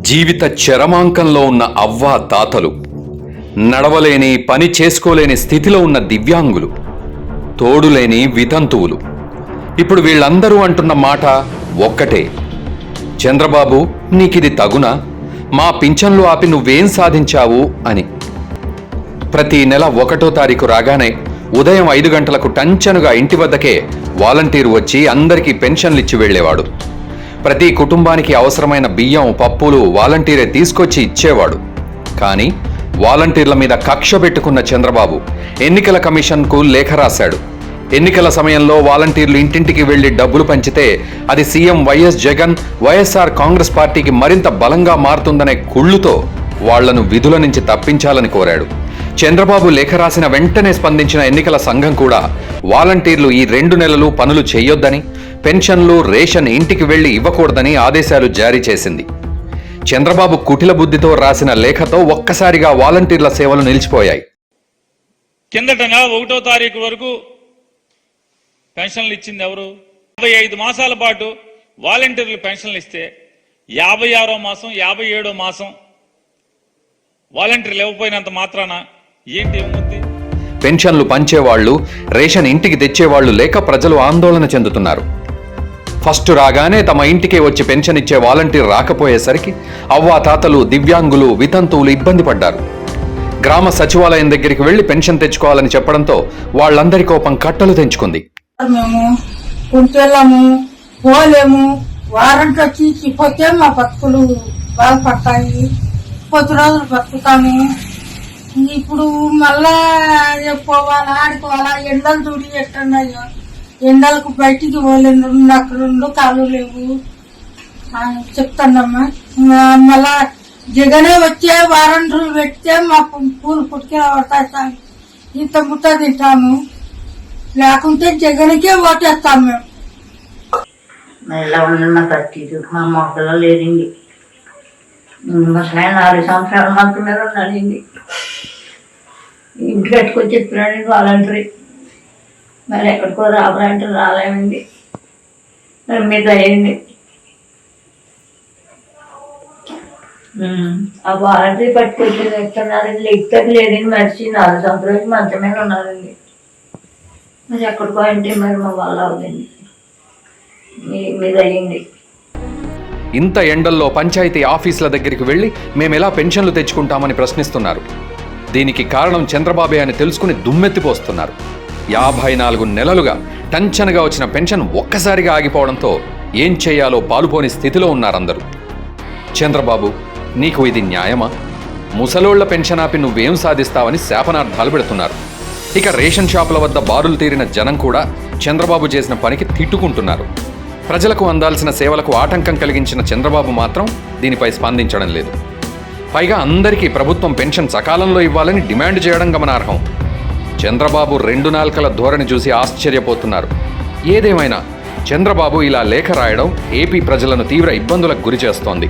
జీవిత చరమాంకంలో ఉన్న అవ్వా తాతలు, నడవలేని పని చేసుకోలేని స్థితిలో ఉన్న దివ్యాంగులు, తోడులేని వితంతువులు. ఇప్పుడు వీళ్ళందరూ అంటున్న మాట ఒక్కటే, చంద్రబాబు నీకిది తగునా? మా పింఛన్లు ఆపి నువ్వేం సాధించావు అని. ప్రతి నెల 1వ తారీఖు రాగానే ఉదయం 5 గంటలకు టంచనుగా ఇంటి వద్దకే వాలంటీర్ వచ్చి అందరికీ పెన్షన్లు ఇచ్చి వెళ్లేవాడు. ప్రతి కుటుంబానికి అవసరమైన బియ్యం, పప్పులు వాలంటీరే తీసుకొచ్చి ఇచ్చేవాడు. కానీ వాలంటీర్ల మీద కక్ష పెట్టుకున్న చంద్రబాబు ఎన్నికల కమిషన్కు లేఖ రాశాడు. ఎన్నికల సమయంలో వాలంటీర్లు ఇంటింటికి వెళ్లి డబ్బులు పంచితే అది సీఎం వైఎస్ జగన్, వైఎస్ఆర్ కాంగ్రెస్ పార్టీకి మరింత బలంగా మారుతుందనే కుళ్ళుతో వాళ్లను విధుల నుంచి తప్పించాలని కోరాడు. చంద్రబాబు లేఖ రాసిన వెంటనే స్పందించిన ఎన్నికల సంఘం కూడా వాలంటీర్లు ఈ 2 నెలలు పనులు చేయొద్దని, పెన్షన్లు, రేషన్ ఇంటికి వెళ్లి ఇవ్వకూడదని ఆదేశాలు జారీ చేసింది. చంద్రబాబు కుటిల బుద్ధితో రాసిన లేఖతో ఒక్కసారిగా వాలంటీర్ల సేవలు నిలిచిపోయాయి. కిందటగా 1వ తారీఖు వరకు పెన్షన్లు ఇచ్చింది ఎవరు? 55 మాసాల పాటు వాలంటీర్లు పెన్షన్లు ఇస్తే 56వ మాసం, 57వ మాసం వాలంటీర్లు ఇవ్వకపోయినంత మాత్రాన ఏంటి ఏముంది? పెన్షన్లు పంచేవాళ్లు, రేషన్ ఇంటికి తెచ్చేవాళ్లు లేక ప్రజలు ఆందోళన చెందుతున్నారు. ఫస్ట్ రాగానే తమ ఇంటికే వచ్చి పెన్షన్ ఇచ్చే వాలంటీర్ రాకపోయేసరికి అవ్వా తాతలు, దివ్యాంగులు, వితంతువులు ఇబ్బంది పడ్డారు. గ్రామ సచివాలయం దగ్గరికి వెళ్లి పెన్షన్ తెచ్చుకోవాలని చెప్పడంతో వాళ్లందరి కోపం కట్టలు తెంచుకుంది. మేము కుంటెళ్ళము, పోలేము, వారంటీ వచ్చి ఇచ్చిపోతే మా బతుకులు బాధపడతాయి. 10 రోజులు బతుకుతాము. ఇప్పుడు మళ్ళా పోవాలా, ఆడుకోవాలా, ఎండలు చూడి ఎట్టున్నాయో, ఎండలకు బయటికి పోలేను, అక్కడ కాళ్ళు లేవు చెప్తానమ్మా. మళ్ళా జగనే వచ్చే వారంటీలు పెడితే మా పూలు పుట్టుకే పడతాయి, ఇంత ముట్ట తింటాము. లేకుంటే జగన్కే ఓటేస్తాం మేము. ఇలా ఉన్న పరిస్థితి మా మొక్కలో లేదండి. మా సాయం 4 సంవత్సరాల హక్కు మీద ఉన్నాడండి. ఇంటికి కట్టుకొని చెప్తున్నాడండి వాలంటరీ. మరి ఎక్కడికో రావాలంటే రాలేమండి. మరి మీద అయ్యండి. ఆ వాలంటరీ పట్టుకొచ్చి ఎక్కడున్నారండి? లెక్కకి లేదండి. మనిషి 4 సంవత్సరాలు మంచం మీద ఉన్నారండి. మరి ఎక్కడికో అంటే మరి మా వాళ్ళు అవ్వదండి. మీద అయ్యండి. ఇంత ఎండల్లో పంచాయతీ ఆఫీసుల దగ్గరికి వెళ్లి మేమెలా పెన్షన్లు తెచ్చుకుంటామని ప్రశ్నిస్తున్నారు. దీనికి కారణం చంద్రబాబే అని తెలుసుకుని దుమ్మెత్తిపోస్తున్నారు. 54 నెలలుగా టంచనగా వచ్చిన పెన్షన్ ఒక్కసారిగా ఆగిపోవడంతో ఏం చేయాలో పాలుపోని స్థితిలో ఉన్నారందరూ. చంద్రబాబు, నీకు ఇది న్యాయమా? ముసలోళ్ల పెన్షన్ ఆపి నువ్వేం సాధిస్తావని శాపనార్థాలు పెడుతున్నారు. ఇక రేషన్ షాపుల వద్ద బారులు తీరిన జనం కూడా చంద్రబాబు చేసిన పనికి తిట్టుకుంటున్నారు. ప్రజలకు అందాల్సిన సేవలకు ఆటంకం కలిగించిన చంద్రబాబు మాత్రం దీనిపై స్పందించడం లేదు. పైగా అందరికీ ప్రభుత్వం పెన్షన్ సకాలంలో ఇవ్వాలని డిమాండ్ చేయడం గమనార్హం. చంద్రబాబు 2 నాల్కల ధోరణి చూసి ఆశ్చర్యపోతున్నారు. ఏదేమైనా చంద్రబాబు ఇలా లేఖ రాయడం ఏపీ ప్రజలను తీవ్ర ఇబ్బందులకు గురి చేస్తోంది.